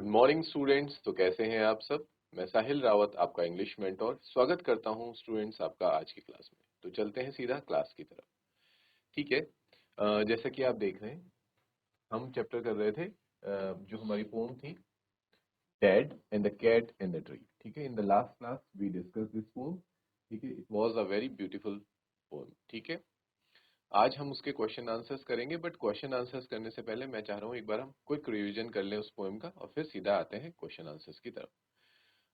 Good morning students. तो कैसे हैं आप सब। मैं साहिल रावत, आपका इंग्लिश मेंटोर, स्वागत करता हूं स्टूडेंट्स आपका आज की क्लास में। तो चलते हैं सीधा क्लास की तरफ। ठीक है। जैसा कि आप देख रहे हैं, हम चैप्टर कर रहे थे जो हमारी पोम थी, dad and the cat and the tree. ठीक है, in the last class we discuss this poem. ठीक है, it was a very beautiful poem. ठीक है, आज हम उसके क्वेश्चन आंसर्स करेंगे, बट क्वेश्चन आंसर्स करने से पहले मैं चाह रहा हूँ एक बार हम क्विक रिवीजन कर लें उस पोएम का, और फिर सीधा आते हैं क्वेश्चन आंसर्स की तरफ।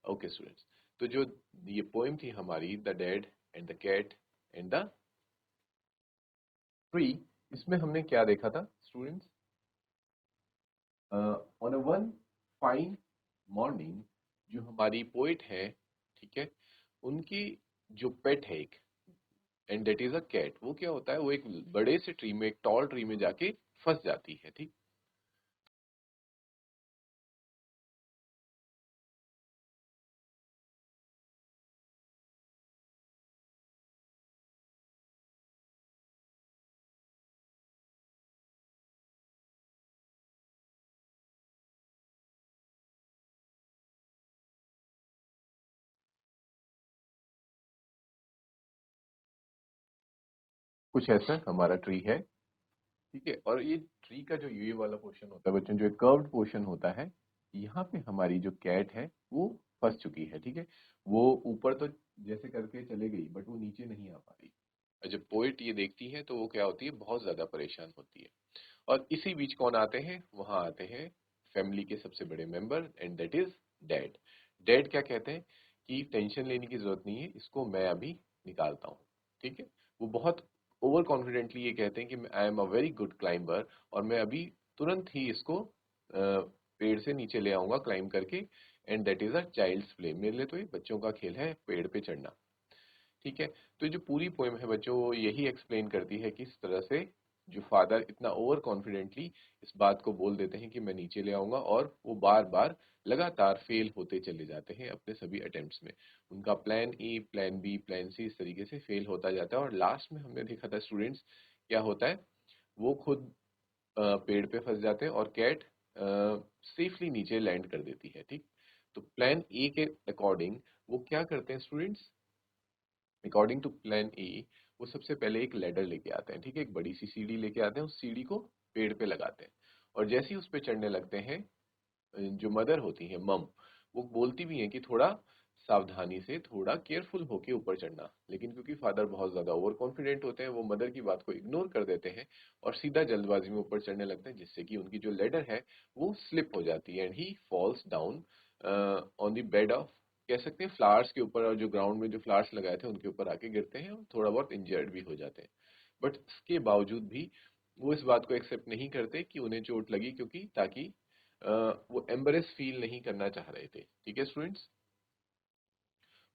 ओके स्टूडेंट्स, तो जो ये पोएम थी हमारी, the dad and the cat and the tree, इसमें हमने क्या देखा था students? On a one fine morning, जो हमारी पोइट है, ठीक है, उनकी जो पेट है एक, and that is a cat, वो क्या होता है, वो एक बड़े से ट्री में, एक टॉल ट्री में जाके फंस जाती है। ठीक, कुछ ऐसा हमारा ट्री है। ठीक है, और ये ट्री का जो ये वाला पोर्शन होता है बच्चों, जो कर्व्ड पोर्शन होता है, यहाँ पे हमारी जो कैट है वो फंस चुकी है। ठीक है, वो ऊपर तो जैसे करके चले गई, बट वो नीचे नहीं आ पा रही। और जब पोएट ये देखती है तो वो क्या होती है, बहुत ज्यादा परेशान होती है। और इसी बीच कौन आते हैं, वहां आते हैं फैमिली के सबसे बड़े member, and that is dad. Dad क्या कहते हैं कि टेंशन लेने की जरूरत नहीं है, इसको मैं अभी निकालता हूँ। ठीक है, वो बहुत ओवर कॉन्फिडेंटली ये कहते हैं कि I am a very good climber, और मैं अभी तुरंत ही इसको पेड़ से नीचे ले आऊंगा क्लाइंब करके, and that is a child's play, मेरे लिए तो ये बच्चों का खेल है पेड़ पे चढ़ना। ठीक है, तो ये जो पूरी पोएम है बच्चों, वो यही एक्सप्लेन करती है कि इस तरह से जो फादर इतना ओवर कॉन्फिडेंटली इस बात को बोल देते हैं कि मैं नीचे ले आऊंगा, और वो बार बार लगातार फेल होते चले जाते हैं अपने सभी अटेम्प्ट्स में। उनका plan A, plan B, plan C इस तरीके से फेल होता जाता है, और लास्ट में हमने देखा था स्टूडेंट्स, क्या होता है, वो खुद पेड़ पे फंस जाते हैं, और कैट सेफली नीचे लैंड कर देती है। ठीक, तो प्लान ए के अकॉर्डिंग वो क्या करते हैं students, according to plan A, वो सबसे पहले एक लेडर लेके आते हैं। ठीक है, एक बड़ी सी सीढ़ी लेके आते हैं, उस सीढ़ी को पेड़ पे लगाते हैं, और जैसे ही उस पे चढ़ने लगते हैं, जो मदर होती है, मम, वो बोलती भी हैं कि थोड़ा सावधानी से, थोड़ा केयरफुल होके ऊपर चढ़ना। लेकिन क्योंकि फादर बहुत ज्यादा ओवर कॉन्फिडेंट होते हैं, वो मदर की बात को इग्नोर कर देते हैं और सीधा जल्दबाजी में ऊपर चढ़ने लगते हैं, जिससे कि उनकी जो लेडर है वो स्लिप हो जाती है, and he falls down on the bed of, कह सकते हैं फ्लावर्स के ऊपर, और जो ग्राउंड में जो फ्लावर्स लगाए थे उनके ऊपर आके गिरते हैं, और थोड़ा बहुत इंजर्ड भी हो जाते हैं। बट इसके बावजूद भी वो इस बात को एक्सेप्ट नहीं करते कि उन्हें चोट लगी, क्योंकि ताकि वो एम्बरेस फील नहीं करना चाह रहे थे। ठीक है स्टूडेंट्स,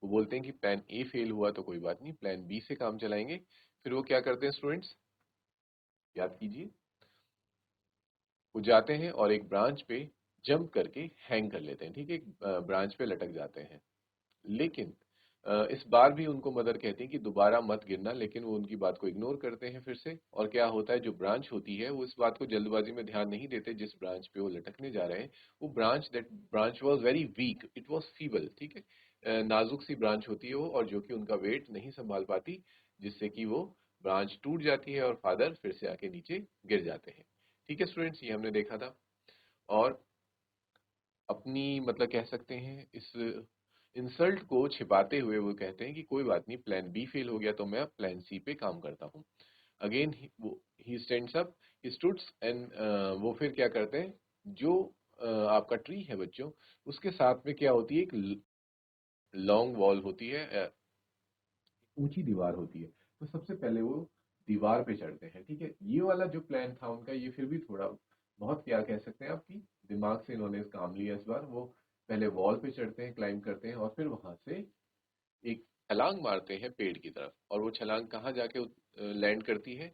वो बोलते हैं कि प्लान ए फेल हुआ तो कोई बात नहीं, प्लान बी से काम चलाएंगे। फिर वो क्या करते हैं स्टूडेंट्स, याद कीजिए, वो जाते हैं और एक ब्रांच पे जंप करके हैंग कर लेते हैं। ठीक है, एक ब्रांच पे लटक जाते हैं। लेकिन इस बार भी उनको मदर कहती है कि दोबारा मत गिरना, लेकिन वो उनकी बात को इग्नोर करते हैं फिर से। और क्या होता है, जो ब्रांच होती है वो इस बात को जल्दबाजी में ध्यान नहीं देते, जिस ब्रांच पे वो लटकने जा रहे हैं वो branch, that branch was very weak, it was feeble. ठीक है, नाजुक सी ब्रांच होती है वो, और जो कि उनका वेट नहीं संभाल पाती, जिससे कि वो ब्रांच टूट जाती है और फादर फिर से आके नीचे गिर जाते हैं। ठीक है स्टूडेंट्स, ये हमने देखा था। और अपनी मतलब कह सकते हैं इस इंसल्ट को छिपाते हुए वो कहते हैं कि कोई बात नहीं, प्लान बी फेल हो गया तो मैं अब प्लान सी पे काम करता हूँ। अगेन वो he stands up, he studs, and वो फिर क्या करते हैं, जो आपका ट्री है बच्चों, उसके साथ में क्या होती है, एक लॉन्ग वॉल होती है, ऊंची दीवार होती है। तो सबसे पहले वो दीवार पे चढ़ते हैं। ठीक है, ये वाला जो प्लान था उनका, ये फिर भी थोड़ा बहुत क्या कह सकते हैं आपकी दिमाग से इन्होंने काम लिया इस बार। वो पहले वॉल पे चढ़ते हैं, क्लाइंब करते हैं, और फिर वहां से एक छलांग मारते हैं पेड़ की तरफ। और वो छलांग कहाँ जाके लैंड करती है,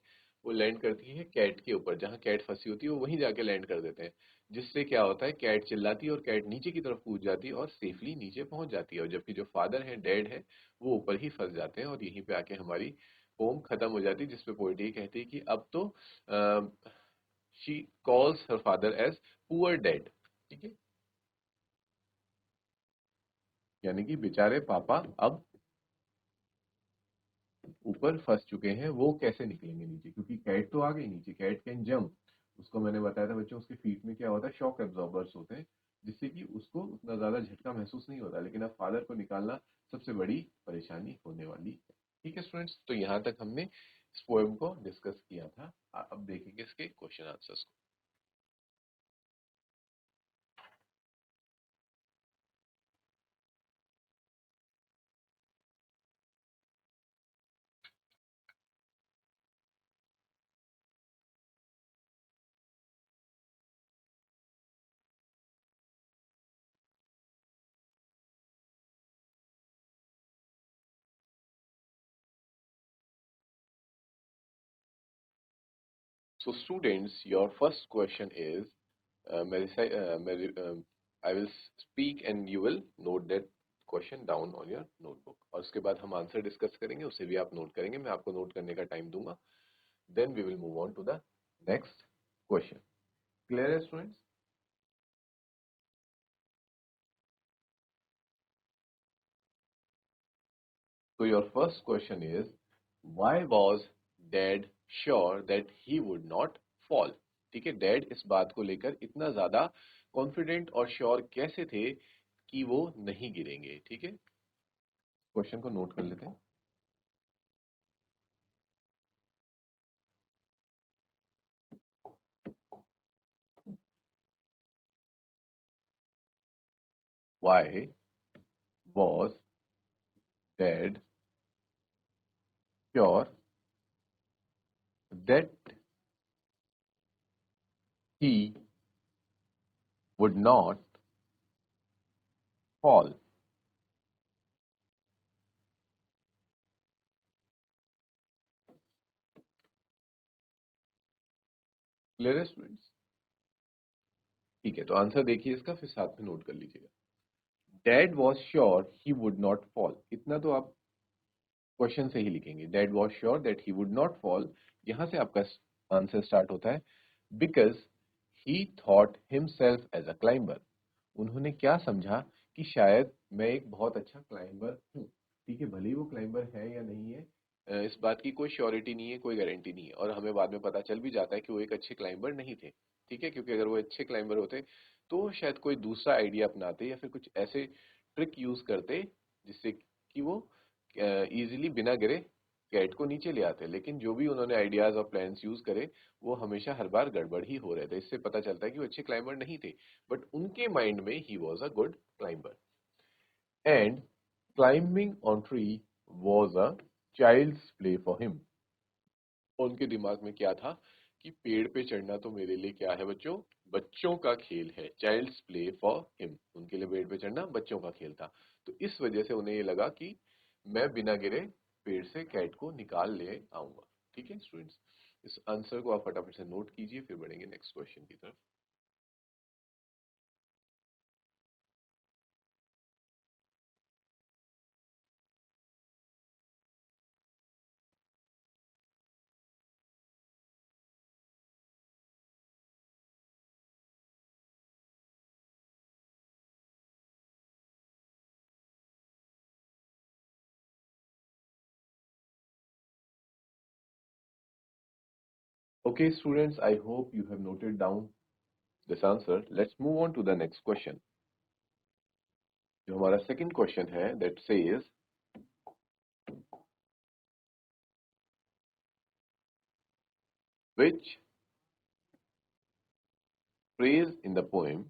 वो लैंड करती है कैट के ऊपर, जहाँ कैट फंसी होती है वो वहीं जाके लैंड कर देते हैं। जिससे क्या होता है, कैट चिल्लाती है और कैट नीचे की तरफ कूद जाती है और सेफली नीचे पहुंच जाती है। और जबकि जो फादर है, डैड है, वो ऊपर ही फंस जाते हैं, और यहीं पे आके हमारी पोम खत्म हो जाती है, जिसपे पोएट ये कहती है कि अब तो she calls her father as poor dad. ठीक है, यानी कि बेचारे पापा अब ऊपर फंस चुके हैं, वो कैसे निकलेंगे नीचे, क्योंकि कैट तो आ गई नीचे, कैट कैन जंप। उसको मैंने बताया था बच्चों, उसके फीट में क्या होता है, शॉक एब्जॉर्बर्स होते हैं, जिससे कि उसको उतना ज्यादा झटका महसूस नहीं होता। लेकिन अब फादर को निकालना सबसे बड़ी परेशानी होने वाली है। ठीक है स्टूडेंट्स, तो यहाँ तक हमने इस पोएम को डिस्कस किया था। अब देखेंगे इसके क्वेश्चन आंसर्स को। So students, your first question is, I will speak and you will note that question down on your notebook, और उसके बाद हम आंसर डिस्कस करेंगे, उसे भी आप नोट करेंगे, मैं आपको नोट करने का टाइम दूंगा। Then we will move on to the next question. Clear है students? So your first question is, why was dad sure that he would not fall? ठीक है, डैड इस बात को लेकर इतना ज्यादा कॉन्फिडेंट और श्योर कैसे थे कि वो नहीं गिरेंगे? ठीक है, क्वेश्चन को नोट कर लेते हैं। Why was dad sure that he would not fall? Clear है स्टूडेंट्स? ठीक है, तो आंसर देखिए इसका, फिर साथ में नोट कर लीजिएगा। Dad was sure he would not fall, इतना तो आप क्वेश्चन से ही लिखेंगे। Dad was sure that he would not fall, यहां से आपका आंसर स्टार्ट होता है। Because he thought himself as a climber, उन्होंने क्या समझा कि शायद मैं एक बहुत अच्छा क्लाइंबर हूँ। ठीक है, भले ही वो क्लाइंबर है या नहीं है, इस बात की कोई श्योरिटी नहीं है, कोई गारंटी नहीं है, और हमें बाद में पता चल भी जाता है कि वो एक अच्छे क्लाइंबर नहीं थे। ठीक है, क्योंकि अगर वो अच्छे क्लाइंबर होते तो शायद कोई दूसरा आइडिया अपनाते या फिर कुछ ऐसे ट्रिक यूज करते जिससे कि वो इजीली बिना गिरे कैट को नीचे ले आते। लेकिन जो भी उन्होंने आइडियाज और प्लान्स यूज करे, वो हमेशा हर बार गड़बड़ ही हो रहे थे। इससे पता चलता है कि वो अच्छे क्लाइंबर नहीं थे, बट उनके माइंड में he was a good climber. And climbing on tree was a child's play for him, उनके दिमाग में क्या था कि पेड़ पे चढ़ना तो मेरे लिए क्या है बच्चों, बच्चों का खेल है। चाइल्ड्स प्ले फॉर हिम, उनके लिए पेड़ पे चढ़ना बच्चों का खेल था। तो इस वजह से उन्हें ये लगा कि मैं बिना गिरे पेड़ से कैट को निकाल ले आऊंगा। ठीक है स्टूडेंट्स, इस आंसर को आप फटाफट से नोट कीजिए, फिर बढ़ेंगे नेक्स्ट क्वेश्चन की तरफ। Okay students, I hope you have noted down this answer. Let's move on to the next question। जो हमारा सेकंड क्वेश्चन है, that says, which phrase in the poem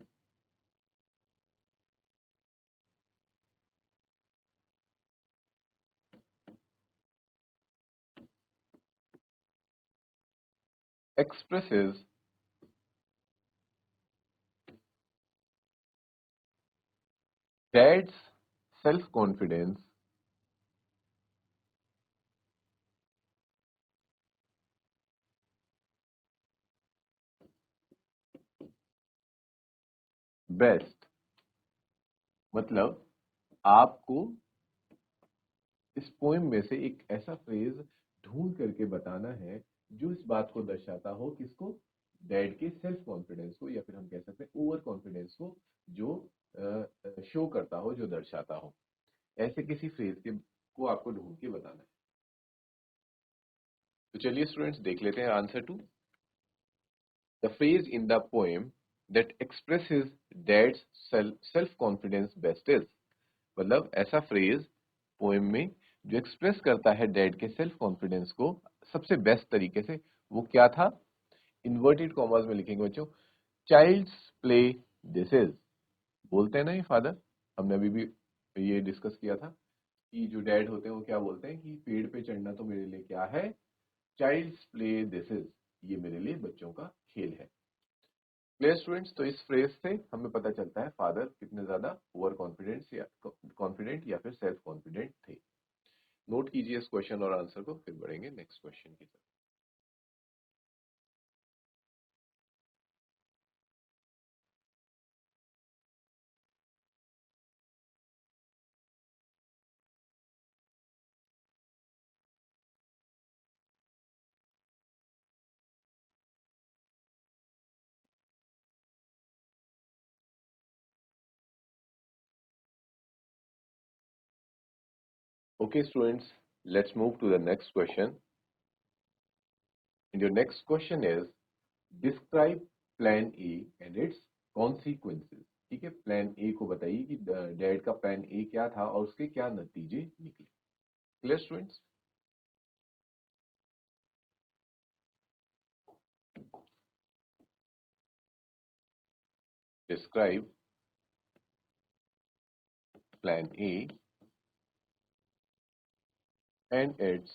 expresses dad's self-confidence best? मतलब आपको इस poem में से एक ऐसा फ्रेज ढूंढ करके बताना है जो इस बात को दर्शाता हो, किसको, डैड के सेल्फ कॉन्फिडेंस को, या फिर हम कह सकते हैं ओवर कॉन्फिडेंस को, जो शो करता हो, जो दर्शाता हो। ऐसे किसी फ्रेज के को आपको ढूंढ के बताना है। तो चलिए स्टूडेंट्स देख लेते हैं answer to. The phrase in the poem that expresses dad's self confidence best is. मतलब ऐसा फ्रेज पोएम में जो एक्सप्रेस करता है डैड के सेल्फ कॉन्फिडेंस को सबसे बेस्ट तरीके से, वो क्या था? इन्वर्टेड कॉमर्स में लिखेंगे बच्चों, चाइल्ड्स प्ले दिस इज। बोलते हैं ना ये फादर, हमने अभी भी ये डिस्कस किया था कि जो डैड होते हैं वो क्या बोलते हैं कि पेड़ पे चढ़ना तो मेरे लिए क्या है, चाइल्ड्स प्ले दिस इज, ये मेरे लिए बच्चों का खेल है। Clear students? तो इस फ्रेज से हमें पता चलता है फादर कितने ज्यादा ओवर कॉन्फिडेंट या फिर सेल्फ कॉन्फिडेंट थे। नोट कीजिए इस क्वेश्चन और आंसर को, फिर बढ़ेंगे नेक्स्ट क्वेश्चन की तरफ। Okay, students, let's move to the next question. And your next question is describe plan A and its consequences. ठीक है, प्लान ए को बताइए कि डैड का प्लान ए क्या था और उसके क्या नतीजे निकले। Clear students? Describe plan A and its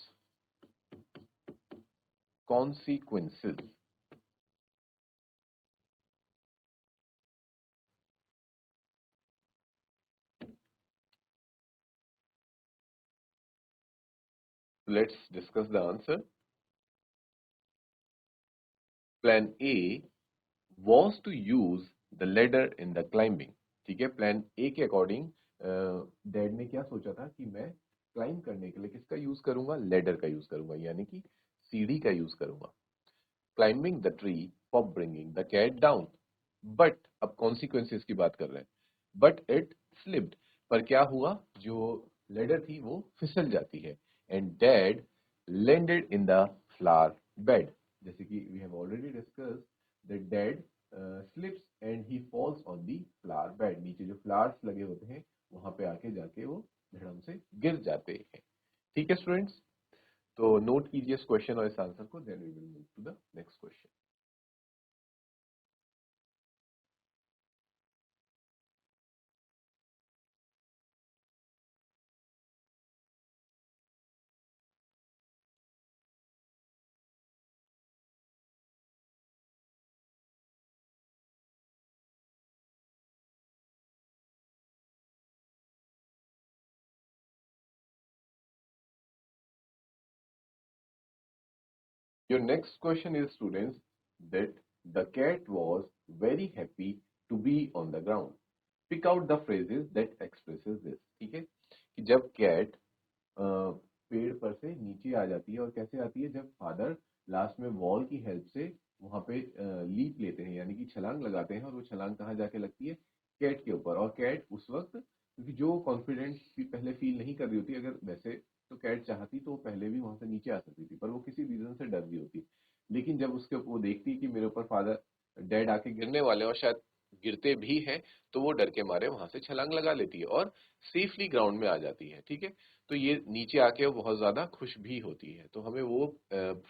consequences. Let's discuss the answer. Plan A was to use the ladder in the climbing. ठीक है, प्लान ए के अकॉर्डिंग डैड ने क्या सोचा था कि मैं क्लाइंब करने के लिए किसका यूज करूंगा, लेडर का यूज करूंगा, यानी कि सीढ़ी का यूज करूंगा। Climbing the tree for bringing the cat down, but अब कॉन्सिक्वेंसेस की बात कर रहे हैं, बट इट स्लिप्ड, पर क्या हुआ, जो लेडर थी वो फिसल जाती है, and dad landed in the flower bed. जैसे कि we have already discussed that dad slips and he falls on the flower bed. नीचे जो फ्लावर्स लगे होते हैं वहां पे आके जाके वो धड़म से गिर जाते हैं। ठीक है स्टूडेंट्स, तो नोट कीजिए इस क्वेश्चन और इस आंसर को, then we will move to the next question. Your next question is, students, that the cat was very happy to be on the ground. Pick out the phrases that expresses this. ठीक है, कि जब cat पेड़ पर से नीचे आ जाती है, और कैसे आती है, जब फादर लास्ट में वॉल की हेल्प से वहां पे लीप लेते हैं, यानी कि छलांग लगाते हैं, और वो छलांग कहाँ जाके लगती है, कैट के ऊपर। और कैट उस वक्त, क्योंकि जो कॉन्फिडेंस पहले फील नहीं कर रही होती, अगर वैसे तो कैट चाहती तो वो पहले भी वहां से नीचे आ सकती थी, पर वो किसी रीजन से डर रही होती। लेकिन जब उसके वो देखती है कि मेरे ऊपर फादर डैड आके गिरने वाले हैं और शायद गिरते भी हैं, तो वो डर के मारे वहां से छलांग लगा लेती है और सेफली ग्राउंड में आ जाती है। ठीक है, तो ये नीचे आके वो बहुत ज्यादा खुश भी होती है। तो हमें वो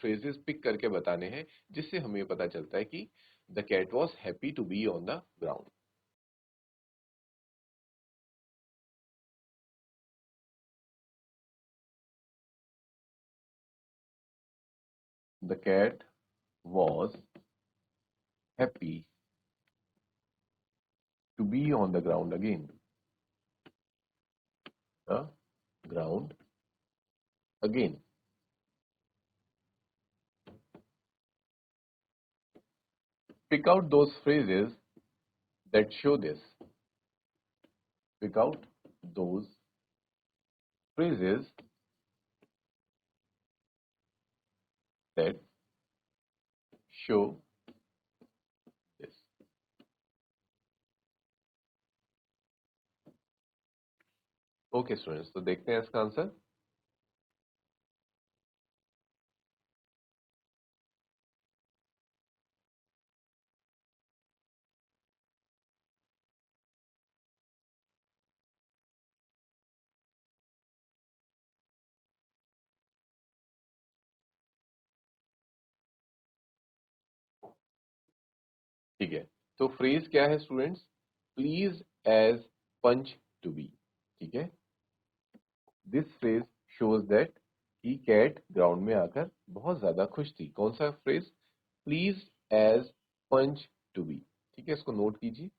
फ्रेजेस पिक करके बताने हैं जिससे हमें पता चलता है कि the cat was happy to be on the ground. The cat was happy to be on the ground again, the ground again. Pick out those phrases that show this. Pick out those phrases that show this. Okay students, तो देखते हैं इसका answer. ठीक है, तो phrase क्या है students? Please as punch to be. ठीक है, दिस फ्रेज शोज दैट कि कैट ग्राउंड में आकर बहुत ज्यादा खुश थी। कौन सा phrase? Please as punch to be. ठीक है, इसको नोट कीजिए।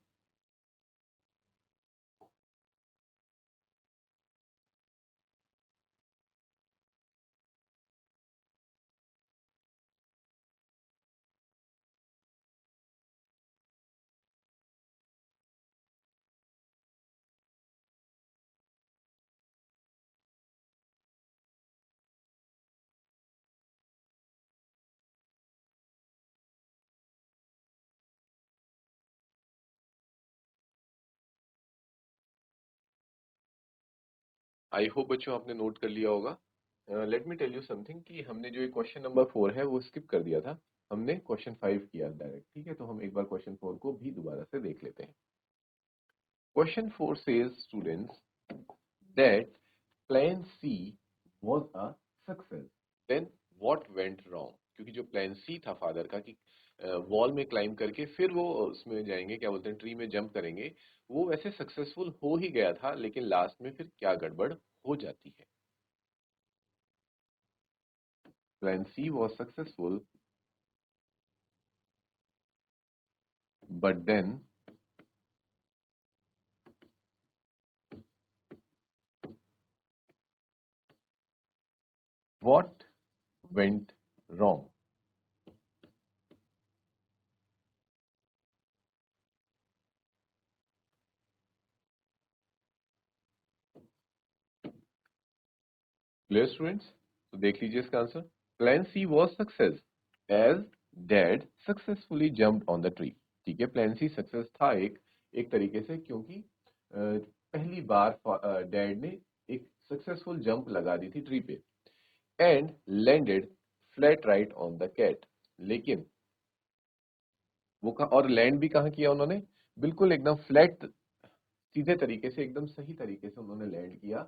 आई होप बच्चों आपने नोट कर लिया होगा। Let me tell you something कि हमने जो ये क्वेश्चन नंबर 4 है वो स्किप कर दिया था। हमने क्वेश्चन 5 किया डायरेक्ट। ठीक है, तो हम एक बार क्वेश्चन 4 को भी दोबारा से देख लेते हैं। Question 4 says students that plan C was a success, then what went wrong. क्योंकि जो प्लान सी था फादर का कि वॉल में क्लाइंब करके फिर वो उसमें जाएंगे, क्या बोलते हैं, ट्री में जंप करेंगे, वो वैसे सक्सेसफुल हो ही गया था, लेकिन लास्ट में फिर क्या गड़बड़ हो जाती है। Plan C was successful, but then what went wrong? Clear students? तो देख लीजिए इसका answer. Plan C was success as dad successfully jumped on the tree। ठीक है, प्लान सी सक्सेस था एक तरीके से, क्योंकि पहली बार डैड ने एक सक्सेसफुल जंप लगा दी थी ट्री पे and landed flat right on the cat. लेकिन वो और लैंड भी कहाँ किया उन्होंने? बिल्कुल एकदम फ्लैट, सीधे तरीके से, एकदम सही तरीके से उन्होंने लैंड किया।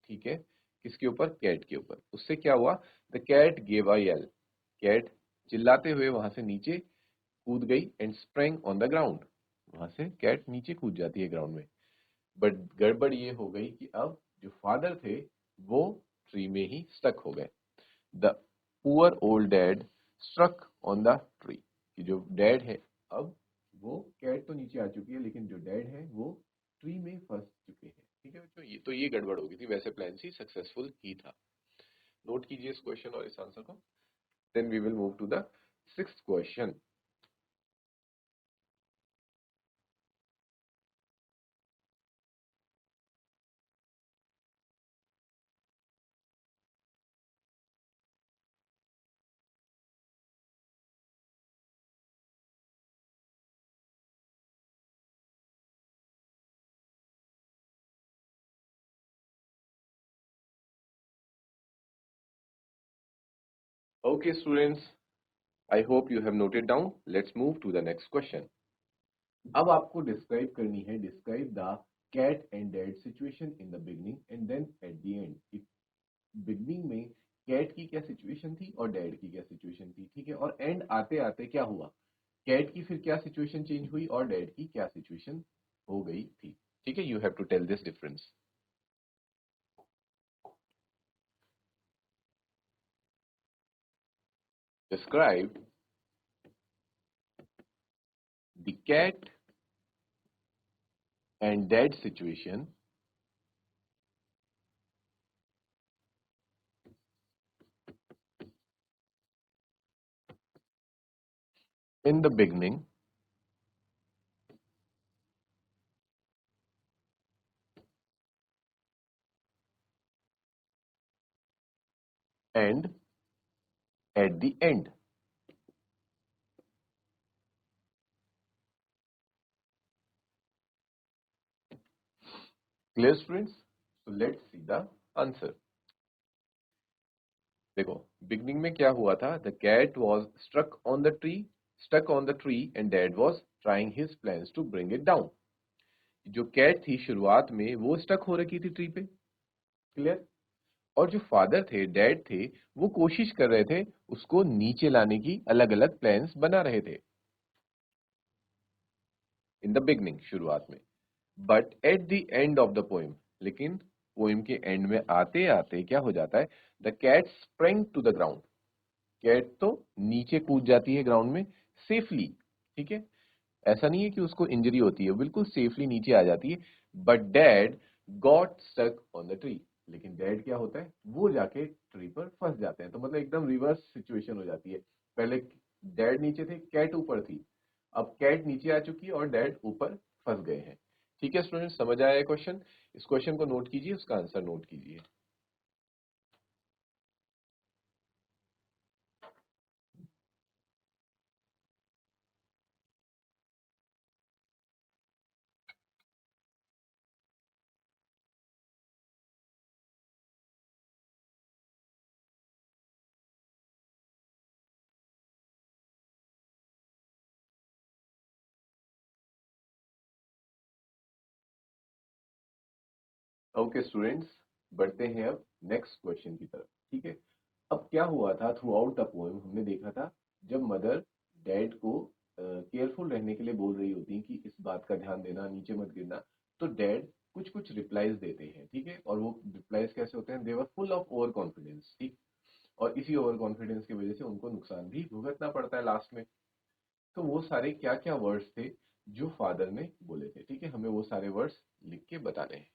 ठीक है, किसके ऊपर? कैट के ऊपर। उससे क्या हुआ? The cat gave a yell. Cat चिल्लाते हुए वहां से नीचे कूद गई and sprang on the ground. वहां से कैट नीचे कूद जाती है ग्राउंड में। बट गड़बड़ ये हो गई कि अब जो फादर थे वो ट्री में ही स्टक हो गए। The poor old dad struck on the tree. कि जो डैड है, अब वो कैट तो नीचे आ चुकी है, लेकिन जो डैड है वो ट्री में फंस चुके हैं। ठीक है बच्चों, ये गड़बड़ हो गई थी। वैसे प्लान सी सक्सेसफुल ही था। नोट कीजिए इस क्वेश्चन और इस आंसर को। Then we will move to the sixth question. Okay students, I hope you have noted down. Let's move to the next question. अब आपको डिस्क्राइब करनी है, describe the cat and dad situation in the beginning and then at the end. Beginning में cat की क्या situation थी और dad की क्या सिचुएशन थी। ठीक है, और एंड आते आते क्या हुआ? कैट की फिर क्या सिचुएशन चेंज हुई और डैड की क्या सिचुएशन हो गई थी। ठीक है, you have to tell this difference. Describe the cat and dad situation in the beginning and at the end. Clear students? So let's see the answer. देखो बिगनिंग में क्या हुआ था, the cat was stuck on the tree and dad was trying his plans to bring it down. जो cat थी शुरुआत में वो स्टक हो रखी थी ट्री पे, क्लियर। और जो फादर थे, डैड थे, वो कोशिश कर रहे थे उसको नीचे लाने की, अलग अलग प्लान्स बना रहे थे इन द बिगनिंग, शुरुआत में। But at the end of the poem, लेकिन पोएम के एंड में आते आते क्या हो जाता है, the cat spring to the ground. Cat तो नीचे कूद जाती है ग्राउंड में सेफली, ठीक है। ऐसा नहीं है कि उसको इंजरी होती है, बिल्कुल सेफली नीचे आ जाती है। But dad got stuck on the tree, लेकिन डैड क्या होता है, वो जाके ट्री पर फंस जाते हैं। तो मतलब एकदम रिवर्स सिचुएशन हो जाती है। पहले डैड नीचे थे, कैट ऊपर थी। अब कैट नीचे आ चुकी है और डैड ऊपर फंस गए हैं। ठीक है स्टूडेंट, समझ आया क्वेश्चन? इस क्वेश्चन को नोट कीजिए, उसका आंसर नोट कीजिए। ओके स्टूडेंट्स, बढ़ते हैं अब नेक्स्ट क्वेश्चन की तरफ। ठीक है, अब क्या हुआ था, थ्रू आउट द पोएम हमने देखा था, जब मदर डैड को केयरफुल रहने के लिए बोल रही होती है कि इस बात का ध्यान देना, नीचे मत गिरना, तो डैड कुछ कुछ रिप्लाईज देते हैं। ठीक है, और वो रिप्लाईज कैसे होते हैं, they were full of overconfidence. ठीक, और इसी ओवर कॉन्फिडेंस की वजह से उनको नुकसान भी भुगतना पड़ता है लास्ट में। तो वो सारे क्या क्या वर्ड्स थे जो फादर ने बोले थे, ठीक है, हमें वो सारे वर्ड्स लिख के बताने हैं।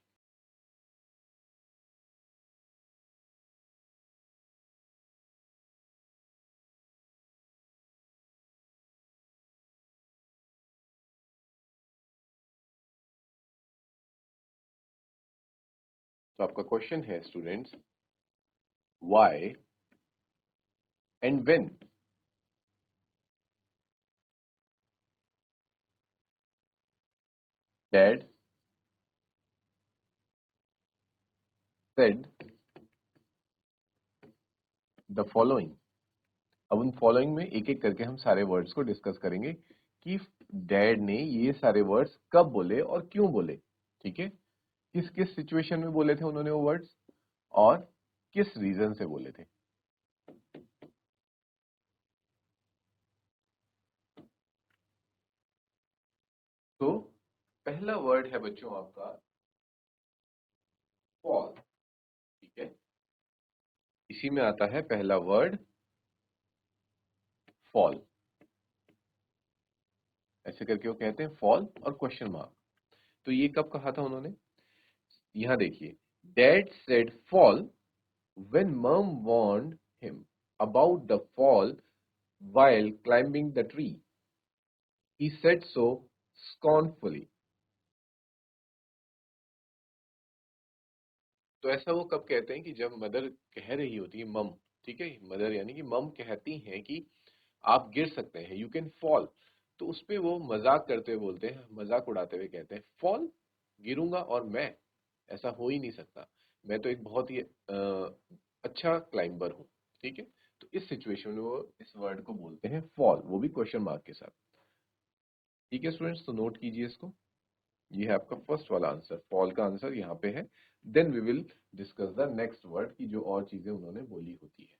तो आपका क्वेश्चन है students, why and when dad said the following. अब उन फॉलोइंग में एक एक करके हम सारे वर्ड्स को डिस्कस करेंगे कि डैड ने ये सारे वर्ड्स कब बोले और क्यों बोले। ठीक है, किस किस सिचुएशन में बोले थे उन्होंने वो वर्ड्स, और किस रीजन से बोले थे। तो पहला वर्ड है बच्चों आपका फॉल। ठीक है, इसी में आता है पहला वर्ड फॉल। ऐसे करके वो कहते हैं फॉल और क्वेश्चन मार्क। तो ये कब कहा था उन्होंने, यहां देखिए, dad said fall when mom warned him about the fall while climbing the tree. He said so scornfully. तो ऐसा वो कब कहते हैं कि जब मदर कह रही होती है, मम, ठीक है, मदर यानी कि मम कहती हैं कि आप गिर सकते हैं, यू कैन फॉल। तो उस पे वो मजाक करते हुए बोलते हैं, मजाक उड़ाते हुए कहते हैं फॉल, गिरूंगा, और मैं, ऐसा हो ही नहीं सकता, मैं तो एक बहुत ही अच्छा क्लाइंबर हूँ। ठीक है, तो इस सिचुएशन में वो इस वर्ड को बोलते हैं फॉल, वो भी क्वेश्चन मार्क के साथ। ठीक है स्टूडेंट्स, तो नोट कीजिए इसको। ये है आपका फर्स्ट वाला आंसर, फॉल का आंसर यहाँ पे है। Then we will discuss the next word की जो और चीजें उन्होंने बोली होती है।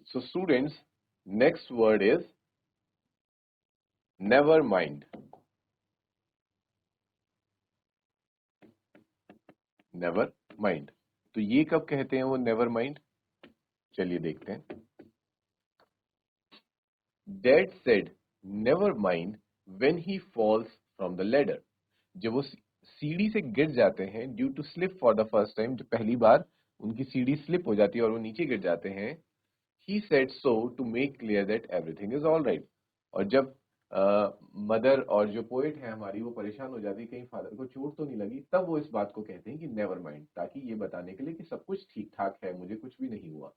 So students, next word is never mind. Never mind, तो ये कब कहते हैं वो नेवर माइंड, चलिए देखते हैं। Dad said never mind when he falls from the ladder. जब वो सीढ़ी से गिर जाते हैं due to slip for the first time, जब पहली बार उनकी सीढ़ी स्लिप हो जाती है और वो नीचे गिर जाते हैं, he said so to make clear that everything is all right। और जब मदर और जो पोएट है हमारी वो परेशान हो जाती है कहीं फादर को चोट तो नहीं लगी, तब वो इस बात को कहते हैं कि नेवर माइंड, ताकि ये बताने के लिए कि सब कुछ ठीक ठाक है, मुझे कुछ भी नहीं हुआ।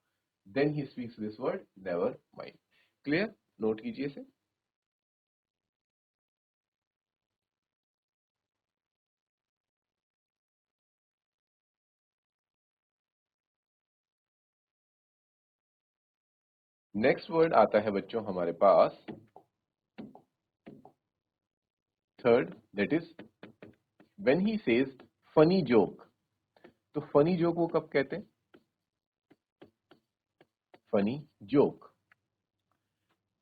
Then he speaks this word never mind. Clear? Note कीजिए इसे। नेक्स्ट वर्ड आता है बच्चों हमारे पास third, that is when he says funny joke. तो फनी जोक वो कब कहते हैं? Funny joke.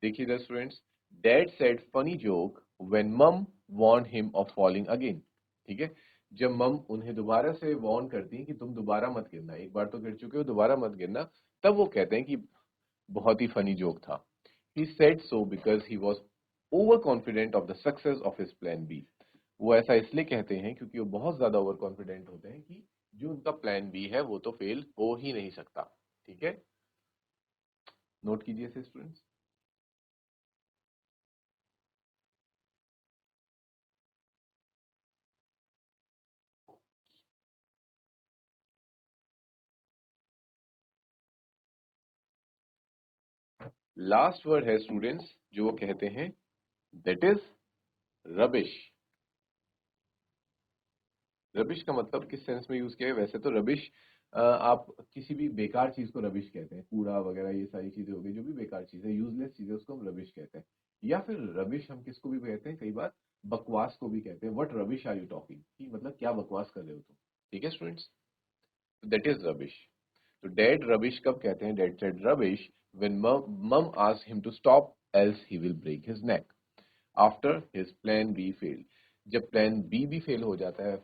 देखिए the students, dad said funny joke when mum warn him of falling again. ठीक है, जब मम उन्हें दोबारा से वार्न करती हैं कि तुम दोबारा मत गिरना, एक बार तो गिर चुके हो, दोबारा मत गिरना, तब वो कहते हैं कि बहुत ही फनी जोक था। He said so because he was over confident of the success of his plan B. वो ऐसा इसलिए कहते हैं क्योंकि वो बहुत ज्यादा ओवर कॉन्फिडेंट होते हैं कि जो उनका प्लान बी है वो तो फेल हो ही नहीं सकता। ठीक है, नोट कीजिए इसे स्टूडेंट्स। लास्ट वर्ड है स्टूडेंट्स जो वो कहते हैं, दैट इज रबिश। रबिश का मतलब किस सेंस में यूज किया है? वैसे तो रबिश आप किसी भी बेकार चीज को रबिश कहते हैं, कूड़ा वगैरह ये सारी चीजें हो गई, जो भी बेकार चीज है, यूजलेस चीज है, उसको हम रबिश कहते हैं। या फिर रबिश हम किसको भी कहते हैं, कई बार बकवास को भी कहते हैं। What rubbish are you talking, कि मतलब क्या बकवास कर रहे हो तुम। ठीक है स्टूडेंट्स, दैट इज रबिश। तो डैड रबिश कब कहते हैं? Dad said rubbish when mum asked him to stop else he will break his neck after his plan B failed. जब प्लान बी भी फेल हो जाता है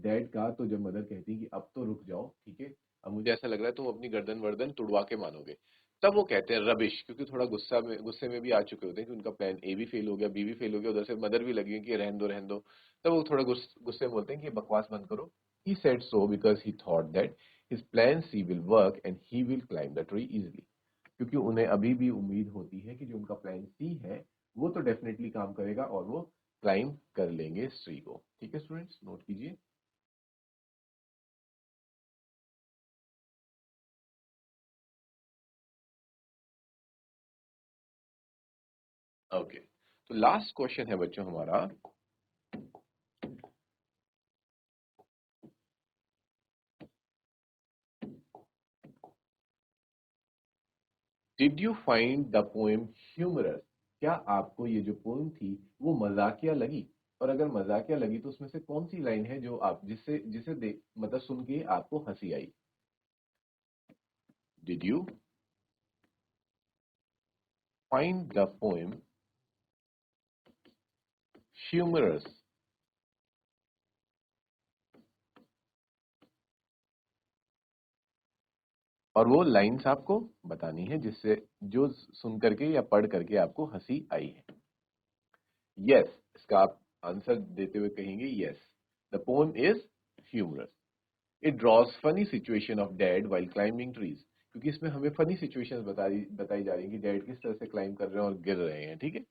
डैड का, तो जब मदर कहती है कि अब तो रुक जाओ, ठीक है, अब मुझे ऐसा लग रहा है तुम अपनी गर्दन वर्दन तुड़वा के मानोगे, तब वो कहते हैं रबिश, क्योंकि थोड़ा गुस्से में भी आ चुके होते हैं कि उनका प्लान ए भी फेल हो गया, बी भी फेल हो गया, उधर से मदर भी लगी है कि रहन दो। तब वो थोड़ा गुस्से में बोलते हैं कि बकवास बंद करो। He said so because he thought that his plan C will work and he will climb the tree easily. क्योंकि उन्हें अभी भी उम्मीद होती है कि जो उनका प्लान सी है वो तो डेफिनेटली काम करेगा और वो क्लाइंब कर लेंगे इस ट्री को। ठीक है स्टूडेंट्स, नोट कीजिए। ओके, तो लास्ट क्वेश्चन है बच्चों हमारा, did you find the poem humorous? क्या आपको ये जो पोएम थी वो मजाकिया लगी? और अगर मजाकिया लगी तो उसमें से कौन सी लाइन है जो आप जिसे जिसे देख मतलब सुन के आपको हंसी आई? Did you find the poem humorous? और वो लाइंस आपको बतानी है जिससे जो सुन करके या पढ़ करके आपको हंसी आई है। यस, इसका आप आंसर देते हुए कहेंगे yes, the poem is humorous. It draws funny situation of dad while climbing trees. क्योंकि इसमें हमें फनी सिचुएशंस बताई जा रही है कि डैड किस तरह से क्लाइंब कर रहे हैं और गिर रहे हैं। ठीक है,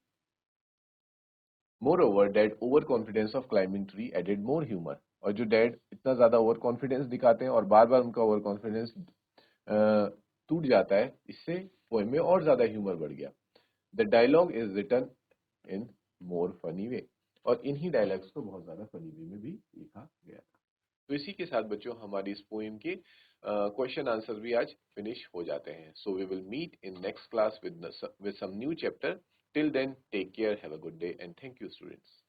moreover dad over confidence of climbing tree added more humour. और जो डैड इतना ज्यादा ओवर कॉन्फिडेंस दिखाते हैं और बार बार उनका ओवर कॉन्फिडेंस टूट जाता है, इससे पोएम में और ज्यादा ह्यूमर बढ़ गया। The dialogue is written in more funny way. और इन्हीं डायलॉग्स को बहुत ज्यादा फनी वे में भी लिखा गया था। तो इसी के साथ बच्चों हमारी इस पोएम के क्वेश्चन आंसर भी आज फिनिश हो जाते हैं। So we will meet in next class with some new chapter. Till then take care, have a good day and thank you students.